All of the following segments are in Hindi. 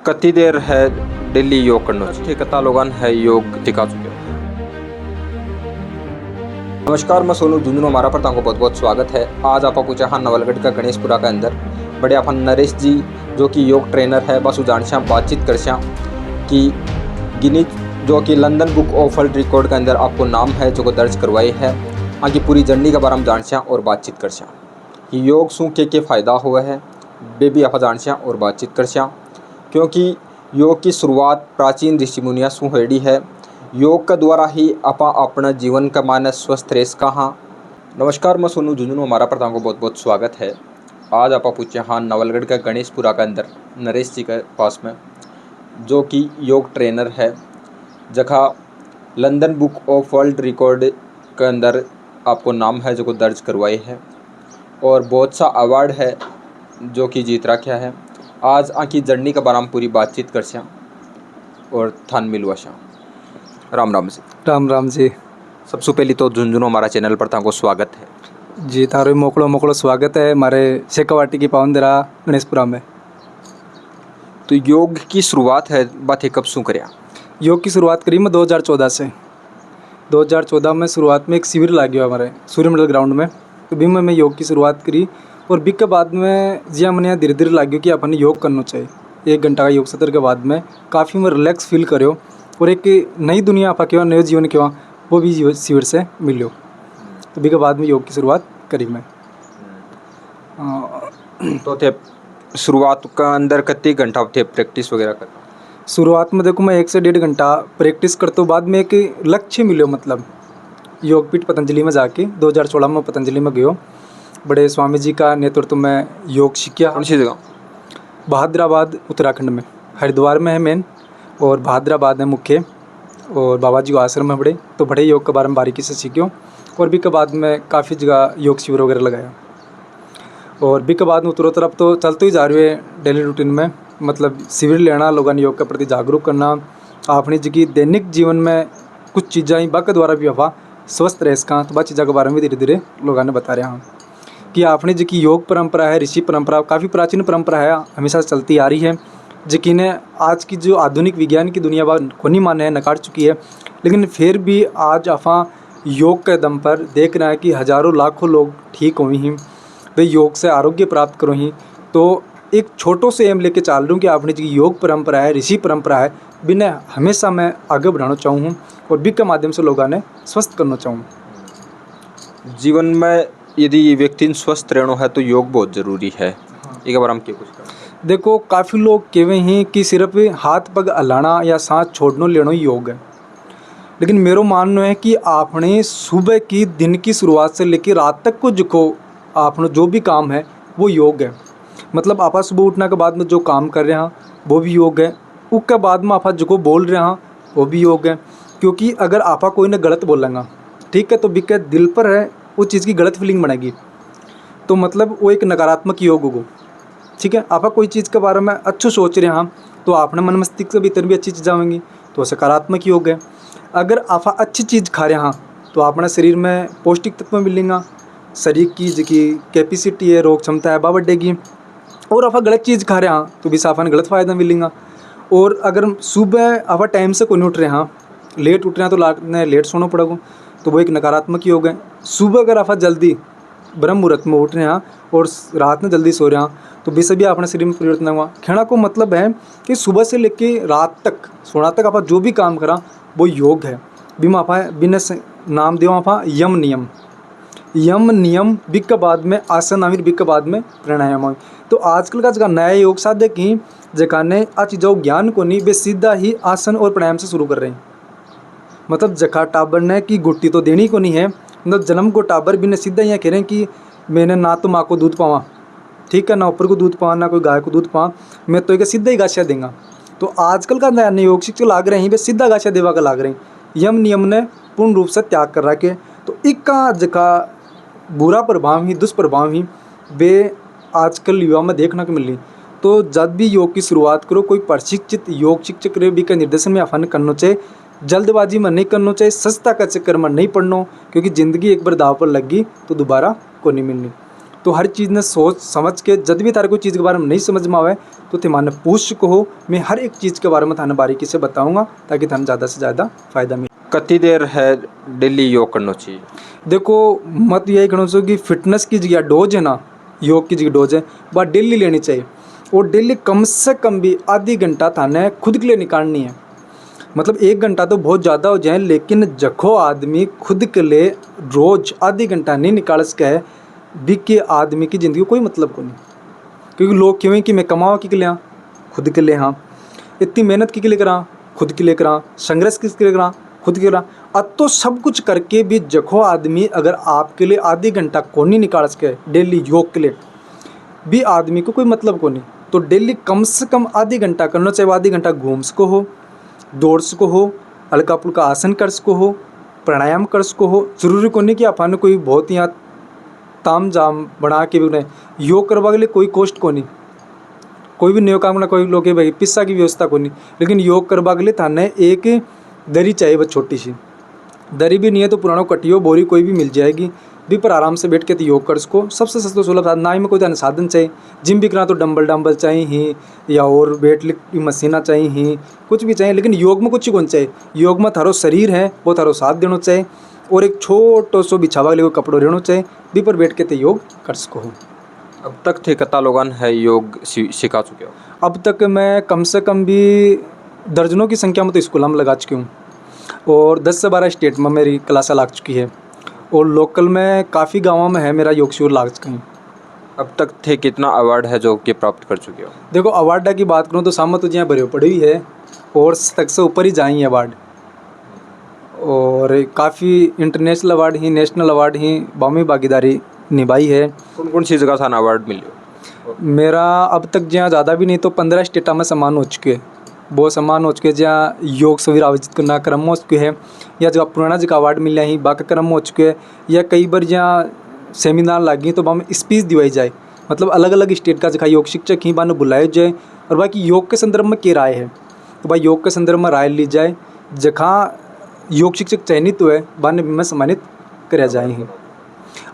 कति देर है डेली योग करना चाहिए कता लोगन है योग टिका चुके। नमस्कार, मैं सोनू झुंझुनू हमारा पर ताको बहुत बहुत स्वागत है। आज आप पूछा हाँ नवलगढ़ का गणेशपुरा के अंदर बड़े अपन नरेश जी जो कि योग ट्रेनर है बस जानशा बातचीत करशा कि गिनीज जो कि London book of world record के अंदर आपको नाम है जो दर्ज करवाई है। आगे पूरी जर्नी के बारे में जानशा और बातचीत करशा कि योग शू के फ़ायदा हुआ है वे भी आप जानशा और बातचीत करशा, क्योंकि योग की शुरुआत प्राचीन ऋषि मुनिया शू होड़ी है। योग का द्वारा ही आप अपना जीवन का मान स्वस्थ रेस कहाँ। नमस्कार, मैं सोनू झुंझुनू हमारा पर ताको बहुत बहुत स्वागत है। आज आप पूछे हाँ नवलगढ़ का गणेशपुरा के अंदर नरेश जी के पास में जो कि योग ट्रेनर है, जगह London book of world record के अंदर आपको नाम है जो को दर्ज करवाई है और बहुत सा अवार्ड है जो कि जीत रखा है। आज आकी जर्नी के बारे में पूरी बातचीत कर श्या और थान मिलवा श्या। राम राम जी। राम राम जी। सबसे पहले तो झुंझुनू हमारा चैनल पर ताको स्वागत है जी। तारो मोकड़ो स्वागत है हमारे शेखावाटी की पावनदरा गणेशपुरा में। तो योग की शुरुआत है बात है कब शू करया? योग की शुरुआत करी मैं 2014 से। 2014 में शुरुआत में एक शिविर लग गया हमारे सूर्य मंडल ग्राउंड में, तो भी मैं योग की शुरुआत करी और बिक के बाद में जिया मैंने धीरे धीरे लग गया कि अपन योग करना चाहिए। 1 घंटा का योग सत्र के बाद में काफ़ी मैं रिलैक्स फील करो और एक नई दुनिया आपा क्यों नए जीवन क्यों वो भी शिविर से मिलो। तो भी के बाद में योग की शुरुआत करी मैं। तो थे शुरुआत का अंदर कितने घंटा थे प्रैक्टिस वगैरह करना? शुरुआत में देखो मैं 1 से 1.5 घंटा प्रैक्टिस करते बाद में एक लक्ष्य मिलो, मतलब योगपीठ पतंजलि में जाके 2016 में पतंजलि में गयो। बड़े स्वामी जी का नेतृत्व में योग सीखा। कौन सी जगह? बहादुराबाद उत्तराखंड में, हरिद्वार में है मेन और बहादुराबाद है मुख्य, और बाबा जी को आश्रम में बड़े योग के बारे में बारीकी से सीखियो और भी के बाद में काफ़ी जगह योग शिविर वगैरह लगाया। और भी के बाद में उत्तरों तरफ तो चलते ही जा रहे हैं डेली रूटीन में, मतलब शिविर लेना, लोगों ने योग के प्रति जागरूक करना, अपनी जगह दैनिक जीवन में कुछ चीज़ें बा के द्वारा भी हवा स्वस्थ रह सका। तो बा चीज़ों के बारे में धीरे धीरे लोगों ने बता रहे हैं कि अपनी जी की योग परंपरा है, ऋषि परंपरा काफ़ी प्राचीन परंपरा है, हमेशा चलती आ रही है, जिकी ने आज की जो आधुनिक विज्ञान की दुनिया को नहीं माने है, नकार चुकी है, लेकिन फिर भी आज अफा योग के दम पर देख रहे हैं कि हज़ारों लाखों लोग ठीक हुई हैं, वे योग से आरोग्य प्राप्त करो ही। तो एक छोटो से एम लेके चल रहा हूँ कि अपनी जी योग परंपरा है, ऋषि परंपरा है, बिना हमेशा मैं आगे बढ़ाना चाहूँ और भी के माध्यम से लोगों ने स्वस्थ करना चाहूँ। जीवन में यदि व्यक्ति स्वस्थ रहना है तो योग बहुत ज़रूरी है। एक बार हम क्या कुछ करें? देखो काफ़ी लोग कहवे हैं कि सिर्फ हाथ पग हलाना या सांस छोड़ना लेना ही योग है, लेकिन मेरा मानना है कि आपने सुबह की दिन की शुरुआत से लेकर रात तक को जो आपने जो भी काम है वो योग है। मतलब आप सुबह उठने के बाद में जो काम कर रहे हैं वो भी योग है, उसके बाद में आप जो बोल रहे हैं वो भी योग है। क्योंकि अगर आप कोई ने गलत बोलेंगा, ठीक है, तो बिके दिल पर है उस चीज़ की गलत फीलिंग बनेगी, तो मतलब वो एक नकारात्मक योग होगा। ठीक है, आप कोई चीज़ के बारे में अच्छो सोच रहे हैं तो आपने मन मस्तिष्क के भीतर भी अच्छी चीज़ें आएंगी, तो सकारात्मक योग है। अगर आप अच्छी चीज़ खा रहे हैं तो अपने शरीर में पौष्टिक तत्व मिलेंगे, शरीर की जी कैपेसिटी है, रोग क्षमता है वह बढ़ेगी। और आप गलत चीज़ खा रहे हैं तो भी साफा गलत फ़ायदा मिलेगा। और अगर सुबह आप टाइम से कोई नहीं उठ रहे हैं, लेट उठ रहे हैं तो आपने लेट सोना पड़ेगा, तो वो एक नकारात्मक योग है। सुबह अगर आप जल्दी ब्रह्म मुहूर्त में उठ रहे हैं और रात में जल्दी सो रहे हैं तो भी सभी अपने शरीर में परिवर्तन हुआ। कहना को मतलब है कि सुबह से लेकर रात तक सोना तक आप जो भी काम करा वो योग है। बिना आप बिना नाम देव आप यम नियम बिक के बाद में आसन आमिर बिक के बाद में प्राणायाम। तो आजकल का जगह नया योग साध्य की जगह ने आ चीज़ों ज्ञान को नहीं वे सीधा ही आसन और प्राणायाम से शुरू कर रहे हैं। मतलब जखा टाबर ने की गुट्टी तो देनी को नहीं है, मतलब जन्म को टाबर भी ने सीधा यहाँ कह रहे हैं कि मैंने ना तो माँ को दूध पावा, ठीक है, ना ऊपर को दूध पावा, ना कोई गाय को दूध पावा, मैं तो एक सीधा ही गाछिया देंगे। तो आजकल का नया योग शिक्षक लाग रहे हैं वे सीधा गाछिया देवा का लाग रहे हैं, यम नियम ने पूर्ण रूप से त्याग कर रखे। तो इक्का जगह बुरा प्रभाव ही दुष्प्रभाव ही वे आजकल युवा में देखने को मिल रही। तो जब भी योग की शुरुआत करो कोई प्रशिक्षित योग शिक्षक भी का निर्देशन में आफन करना चाहिए, जल्दबाजी में नहीं करना चाहिए, सस्ता का चक्कर में नहीं पड़ना, क्योंकि ज़िंदगी एक बार दाव पर लग गई तो दोबारा को नहीं मिलनी। तो हर चीज़ ने सोच समझ के जब भी तारे कोई चीज़ के बारे में नहीं समझ में आवे तो ते माने पूछ को हो, मैं हर एक चीज़ के बारे में थाने बारीकी से बताऊंगा ताकि थाने ज़्यादा से ज़्यादा फायदा मिले। कितनी देर है डेली योग करना चाहिए? देखो मत यही कहना चाहिए कि फिटनेस की जगह डोज है ना, योग की जगह डोज है वह डेली लेनी चाहिए। और डेली कम से कम भी आधी घंटा थाने खुद के लिए निकालनी है। मतलब 1 घंटा तो बहुत ज़्यादा हो जाए, लेकिन जखो आदमी खुद के लिए रोज़ आधी घंटा नहीं निकाल सके भी के आदमी की ज़िंदगी कोई मतलब को नहीं। क्योंकि लोग क्यों कि मैं कमाओ के लिए, खुद के लिए, हाँ इतनी मेहनत के लिए करा, खुद के लिए करा, संघर्ष किसके लिए करा, खुद के लिए। अब तो सब कुछ करके भी जखो आदमी अगर आपके लिए आधी घंटा को नहीं निकाल सके डेली योग के लिए भी आदमी को कोई मतलब को नहीं। तो डेली कम से कम आधी घंटा करना चाहिए। आधी घंटा घूम सको हो, दौड़ सको हो, हल्का फुल्का आसन कर सको हो, प्राणायाम कर सको हो। जरूरी को नहीं कि आपने कोई बहुत यहाँ ताम जाम बना के भी योग करवा के लिए कोई कॉस्ट को नहीं। कोई भी नयो काम ना, कोई लोग भाई पिस्सा की व्यवस्था को नहीं, लेकिन योग करवा के लिए थाने एक दरी चाहिए, बस छोटी सी दरी भी नहीं है तो पुराना कटियो बोरी कोई भी मिल जाएगी भी, पर आराम से बैठ के तो योग कर सको। सबसे सस्ता सुलभ साधन, ना ही में कोई थाने साधन चाहिए। जिम भी करा तो डंबल चाहिए ही, या और वेट लिफ्ट की मशीना चाहिए ही, कुछ भी चाहिए, लेकिन योग में कुछ ही कौन चाहिए। योग में थारो शरीर है वो थारो साथ देना चाहिए, और एक छोटो सो बिछावा के लिए कपड़ो रहना चाहिए भी, पर बैठ के तो योग कर सको हो। अब तक थे कितना लोगन है योग सिखा चुके हो? अब तक मैं कम से कम भी दर्जनों की संख्या में तो स्कूल में लगा चुकी हूँ, और 10 से 12 स्टेट में मेरी क्लासें लग चुकी है, और लोकल में काफ़ी गाँवों में है मेरा योग शिविर लग चुका है। अब तक थे कितना अवार्ड है जो कि प्राप्त कर चुके हो? देखो अवार्ड की बात करूँ तो सामने तो यहाँ भरी पड़ी हुई है, और तक से ऊपर ही जाएंगे अवार्ड, और काफ़ी इंटरनेशनल अवार्ड ही, नेशनल अवार्ड ही बामी भागीदारी निभाई है। कौन कौन सी जगह थाना अवार्ड मिले? मेरा अब तक जहाँ ज़्यादा भी नहीं तो 15 स्टेटा में सम्मान हो चुके हैं। वो सम्मान हो चुके हैं जहाँ योग शिविर आयोजित करना क्रम हो चुके हैं, या जगह पुराना जगह अवार्ड मिले ही बाकी क्रम हो चुके हैं, या कई बार जहाँ सेमिनार लगी तो वहाँ स्पीच दिवाई जाए। मतलब अलग अलग स्टेट का जगह योग शिक्षक ही बाने बुलाए जाए, और बाकी योग के संदर्भ में क्या राय है तो भाई योग के संदर्भ में राय ली जाए। जहाँ योग शिक्षक चयनित हुए बाने में सम्मानित कराया जाए।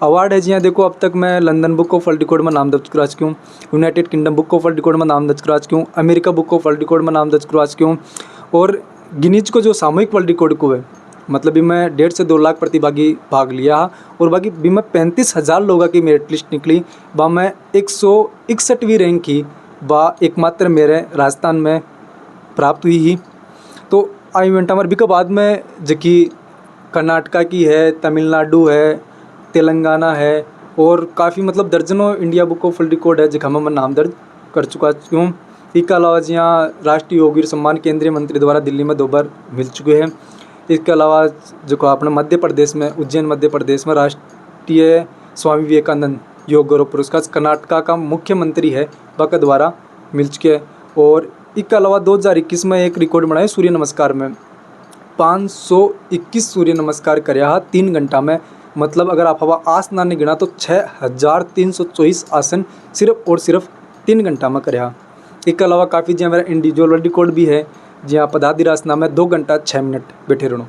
अवार्ड है जी हाँ, देखो अब तक मैं London book of world record में नाम दर्ज करा चुकी हूँ, United kingdom book of world record में नाम दर्ज करा चुकी हूँ, America book of world record में नाम दर्ज करा चुकी हूँ, और गिनीज को जो सामूहिक वर्ल्ड रिकॉर्ड को है, मतलब भी मैं 1.5 से 2 लाख प्रतिभागी भाग लिया, और बाकी भी मैं 35,000 लोगों की मेरिट लिस्ट निकली, वह मैं 161वीं रैंक की, वह एकमात्र मेरे राजस्थान में प्राप्त हुई ही। तो आई इवेंट हमारे भी के बाद में जबकि कर्नाटका की है, तमिलनाडु है, तेलंगाना है, और काफ़ी मतलब दर्जनों India book of world record है जहाँ मैं नाम दर्ज कर चुका हूँ। इसके अलावा यहाँ राष्ट्रीय योगवीर सम्मान केंद्रीय मंत्री द्वारा दिल्ली में 2 बार मिल चुके हैं। इसके अलावा जो अपने मध्य प्रदेश में, उज्जैन मध्य प्रदेश में राष्ट्रीय स्वामी विवेकानंद योग गौरव पुरस्कार कर्नाटका का मुख्यमंत्री है वह द्वारा मिल चुके हैं। और इसके अलावा 2021 में एक रिकॉर्ड बनाया सूर्य नमस्कार में, 521 सूर्य नमस्कार कराया 3 घंटा में। मतलब अगर आप हवा आसन नहीं गिना तो 6324 आसन सिर्फ और सिर्फ 3 घंटा में कराया। इसके अलावा काफ़ी जहाँ मेरा इंडिविजुअल वर्ल्ड रिकॉर्ड भी है, जहाँ पदाधिरासना में 2 घंटा 6 मिनट बैठे रहना।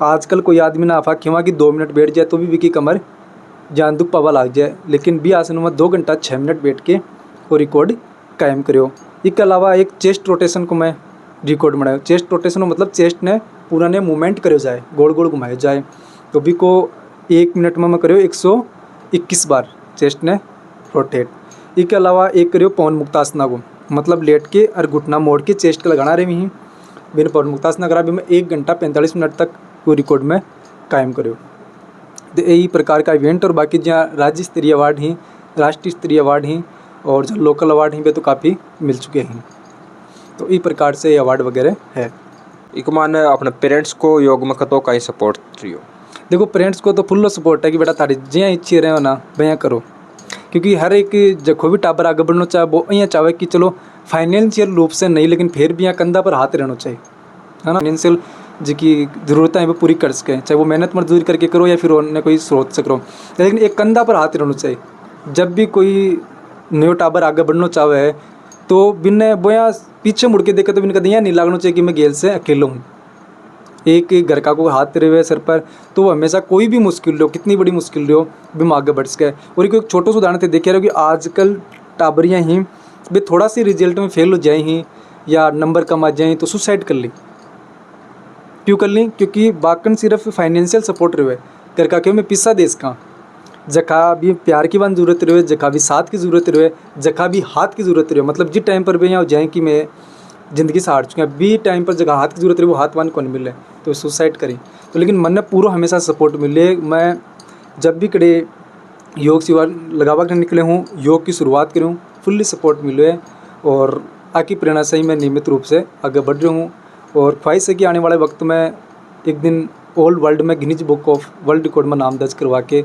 आजकल कोई आदमी ना आफा क्यों कि 2 मिनट बैठ जाए तो भी विकी कमर जान दुख पावा लग जाए, लेकिन भी आसनों में 2 घंटा 6 मिनट बैठ के वो रिकॉर्ड कायम करो। इसके अलावा एक चेस्ट रोटेशन को मैं रिकॉर्ड बनाया। चेस्ट रोटेशन मतलब चेस्ट ने पूरा ने मूवमेंट करो जाए, गोल गोल घुमाए जाए, तो भी को 1 मिनट में मैं करो 121 बार चेस्ट ने रोटेट। इसके अलावा एक करो पवन मुक्तासना को, मतलब लेट के और घुटना मोड़ के चेस्ट के लगाना रहे ही बिना पवन मुक्तासना करा भी मैं 1 घंटा 45 मिनट तक वो रिकॉर्ड में कायम करो। तो यही प्रकार का इवेंट, और बाकी जहाँ राज्य स्तरीय अवार्ड ही, राष्ट्रीय स्तरीय अवार्ड ही, और जो लोकल अवार्ड ही वे तो काफ़ी मिल चुके हैं। तो इस प्रकार से ये अवार्ड वगैरह है। एक मान अपने पेरेंट्स को योग में कतो कहीं सपोर्ट करियो? देखो पेरेंट्स को तो फुल सपोर्ट है कि बेटा तारी जिया इच्छी रहे हो ना भैया करो, क्योंकि हर एक जखो भी टाबर आगे बढ़ना चाहे वो यहाँ चाहे कि चलो फाइनेंशियल रूप से नहीं, लेकिन फिर भी यहाँ कंधा पर हाथ रहना चाहिए, है ना। फाइनेंशियल जिसकी ज़रूरतें हैं वो पूरी कर सकें, चाहे वो मेहनत मजदूरी करके करो या फिर अन्य कोई स्रोत से करो, लेकिन एक कंधा पर हाथ रहना चाहिए। जब भी कोई न्यू टाबर आगे बढ़ना चाहे तो बिना बोया पीछे मुड़ के देखे तो बिना कदम यहाँ नहीं लगना चाहिए कि मैं गेल से अकेला हूँ। एक घर का कोई हाथ रहे हुए सर पर, तो वो हमेशा कोई भी मुश्किल हो, कितनी बड़ी मुश्किल हो, भी आगे बढ़ सके। और एक छोटो सा उदाहरण थे देखे रहे हो कि आजकल टाबरियाँ ही भी थोड़ा सी रिजल्ट में फेल हो जाए ही या नंबर कम आ जाए तो सुसाइड कर ली। क्यों कर ली? क्योंकि बाकन सिर्फ फाइनेंशियल सपोर्ट रहे घर का, क्यों मैं पिस्सा देश का जखा भी प्यार की बात जरूरत रहे, जखा भी साथ की ज़रूरत रहे, जखा भी हाथ की ज़रूरत रहे, मतलब जिस टाइम पर भी यहाँ जाए कि मैं ज़िंदगी से हार चुके हैं, बी टाइम पर जगह हाथ की ज़रूरत रही वो हाथ वान कौन मिले तो सुसाइड करी। तो लेकिन मन ने पूरा हमेशा सपोर्ट मिले। मैं जब भी कड़े योग सेवा लगावा कर निकले हूँ, योग की शुरुआत करूँ, फुल्ली सपोर्ट मिले और आकी प्रेरणा से ही मैं नियमित रूप से आगे बढ़ रहा हूँ। और ख्वाहिश है कि आने वाले वक्त में एक दिन ऑल वर्ल्ड में Guinness book of world record में नाम दर्ज करवा के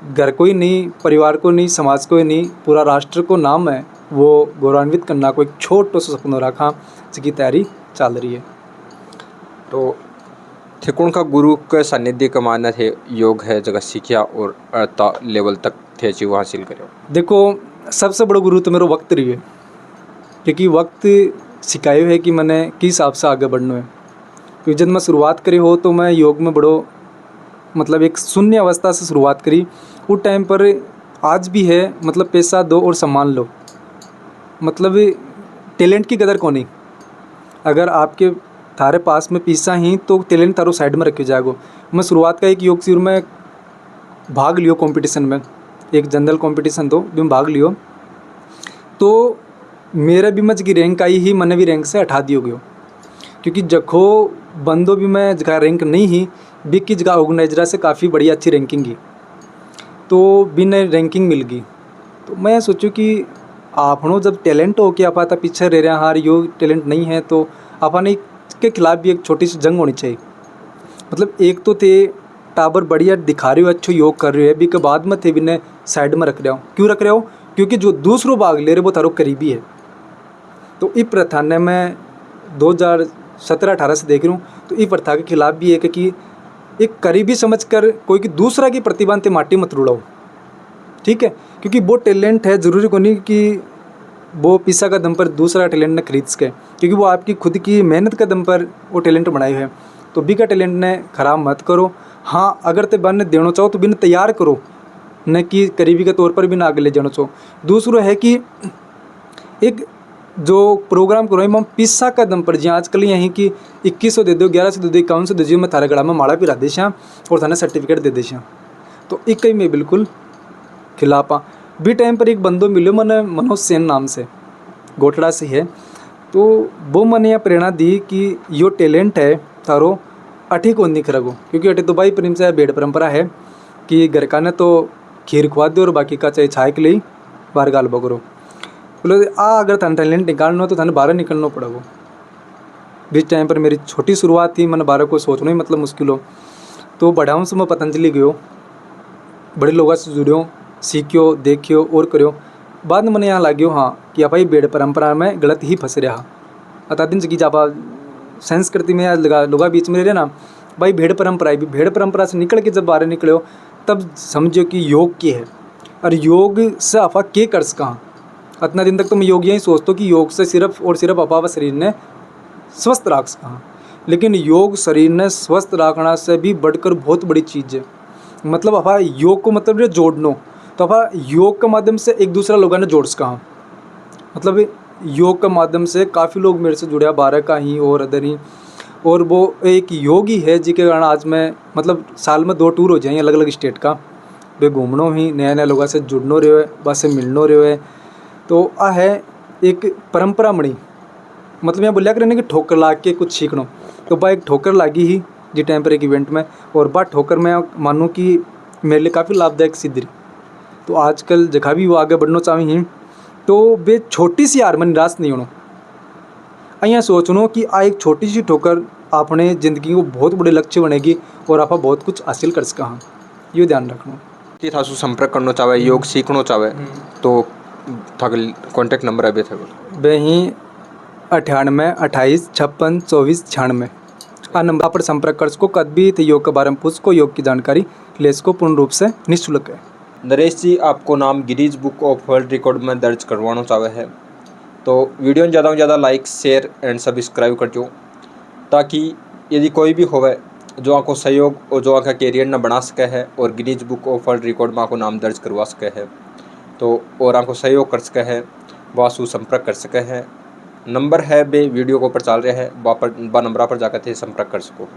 घर को ही नहीं, परिवार को नहीं, समाज को ही नहीं, पूरा राष्ट्र को नाम है वो गौरवान्वित करना को एक छोटो सा सपना रखा जिसकी तैयारी चल रही है। तो थिकुण का गुरु के सानिध्य का मानना थे योग है जगह सीखिया और अर्ता लेवल तक थे अचीव हासिल करो। देखो सबसे बड़ा गुरु तो मेरा वक्त रही है, क्योंकि वक्त सिखाए है कि मैंने किस हिसाब से आगे बढ़ना है। क्योंकि जब मैं शुरुआत करी हो तो मैं योग में बड़ो मतलब एक शून्य अवस्था से शुरुआत करी। उस टाइम पर आज भी है, मतलब पैसा दो और सम्मान लो, मतलब टैलेंट की कदर कौन नहीं। अगर आपके थारे पास में पैसा ही तो टैलेंट थारो साइड में रखे जाएगो। मैं शुरुआत का एक योग शिविर में भाग लियो कंपटीशन में, एक जनरल कंपटीशन तो भी भाग लियो, तो मेरा भी मज की रैंक आई ही, मैंने भी रैंक से हटा दियो गयो। क्योंकि जखो बंदो भी मैं जगह रैंक नहीं ही बिग की जगह ऑर्गेनाइजरा से काफ़ी बड़ी अच्छी रैंकिंग की, तो बिन रैंकिंग मिल गई। तो मैं सोचूं कि आपनो जब टैलेंट हो कि आप आता पीछे रह रहे हैं, हार यो टैलेंट नहीं है, तो आपने के खिलाफ भी एक छोटी सी जंग होनी चाहिए। मतलब एक तो थे टाबर बढ़िया दिखा रहे हो, अच्छो योग कर रहे हो, भी के बाद में थे बिने साइड में रख रहे हो। क्यों रख रहे हो? क्योंकि जो दूसरों भाग ले रहे वो थारो करीबी है। तो इस प्रथा ने मैं 2017-18 से देख रहा हूँ, तो इस प्रथा के खिलाफ भी है कि एक करीबी समझकर कोई की दूसरा की प्रतिभा ते माटी मत रुड़ाओ, ठीक है? क्योंकि वो टैलेंट है, ज़रूरी को नहीं कि वो पैसा का दम पर दूसरा टैलेंट ने खरीद सके, क्योंकि वो आपकी खुद की मेहनत का दम पर वो टैलेंट बनाए है। तो बी का टैलेंट ने खराब मत करो। हाँ, अगर ते बन देना चाहो तो बिन तैयार करो, न कि करीबी के तौर पर भी ना आगे ले जाना चाहो। दूसरा है कि एक जो प्रोग्राम करो हम पैसा का दम पर, जी आजकल यहीं कि 2100 दे दो, 1100 दे दो, 5100 दे दो, मैं थारे गड़ा में माला पिरा दे श्याम और थाने सर्टिफिकेट दे दे श्याम। तो एक ही मैं बिल्कुल खिलाफ हाँ। बी टाइम पर एक बंदो मिलो मैंने, मनोज सेन नाम से, गोटड़ा से है, तो वो मैंने यह प्रेरणा दी कि यो टैलेंट है थारो अठी को नहीं खरगो। क्योंकि अठी तो भाई प्रेम से बेड़ परंपरा है कि घर का ने तो खीर खुआ दो और बाकी का चाहे छाए के लिए बाहर गाल बकरो। बोलो अगर थाने टैलेंट निकालना हो तो थाने बाहर निकलना पड़ेगा। बीच टाइम पर मेरी छोटी शुरुआत थी, मैंने बारह को सोचना ही मतलब मुश्किल हो। तो बढ़ाऊँ से मैं पतंजलि गयो, बड़े लोगों से जुड़ियो, सीखियो, देखियो और करियो। बाद में मैंने यहाँ लाग्यो हाँ कि आप भाई बेड़ परंपरा में गलत ही फंस रहा। अता दिन जगी जापा संस्कृति में लोग बीच में रहे ना भाई, भेड़ परंपरा है। भेड़ परंपरा से निकल के जब बाहर निकले हो तब समझो कि योग क्या है और योग से आपा क्या कर सका। इतना दिन तक तो मैं योग यही सोचता हूँ कि योग से सिर्फ और सिर्फ आपा शरीर ने स्वस्थ रख सका, लेकिन योग शरीर ने स्वस्थ रखना से भी बढ़कर बहुत बड़ी चीज़ है। मतलब आपा योग को मतलब जो जोड़ना, तो आपा योग के माध्यम से एक दूसरा लोगों ने जोड़ सका। मतलब योग के माध्यम से काफ़ी लोग मेरे से जुड़े, 12 का ही और अदर ही, और वो एक योगी है जिसके कारण आज मैं मतलब साल में 2 टूर हो जाए अलग अलग स्टेट का, वे घूमनो ही, नया नया लोगों से जुड़नो रहे है, बस से मिलनो रहे है। तो आ है एक परंपरा बनी। मतलब यहाँ बोलिया करें कि ठोकर ला के कुछ सीखनो, तो बा एक ठोकर लागी ही जी टाइम पर एक इवेंट में, और बा ठोकर मैं मानूँ कि मेरे लिए काफ़ी लाभदायक सिद्ध रही। तो आजकल जगह भी वो आगे बढ़ना चाहिए तो वे छोटी सी हार में निराश नहीं होना। अँ सोचनो कि आ एक छोटी सी ठोकर आपने ज़िंदगी को बहुत बड़े लक्ष्य बनेगी और आप बहुत कुछ हासिल कर सका। हाँ, ये ध्यान रखना। कि थासु संपर्क करना चाहे, योग सीखना चाहे तो थाके कॉन्टैक्ट नंबर है थे वे ही 98 28 56 24 96 आ नंबर पर संपर्क कर सको। कद भी थे योग के बारे में पूछ को, योग की जानकारी ले सको, पूर्ण रूप से निःशुल्क है। नरेश जी, आपको नाम Guinness book of world record में दर्ज करवाना चाहे है तो वीडियो ज़्यादा से ज़्यादा लाइक, शेयर एंड सब्सक्राइब कर दो, ताकि यदि कोई भी होवे जो आपको सहयोग और जो आपका कैरियर न बना सके है और Guinness book of world record में आपको नाम दर्ज करवा सके है, तो और आपको सहयोग कर सके है वह संपर्क कर सके है। नंबर है बे वीडियो को ऊपर चल रहा है, बा नंबर पर जाकर थे संपर्क कर सको।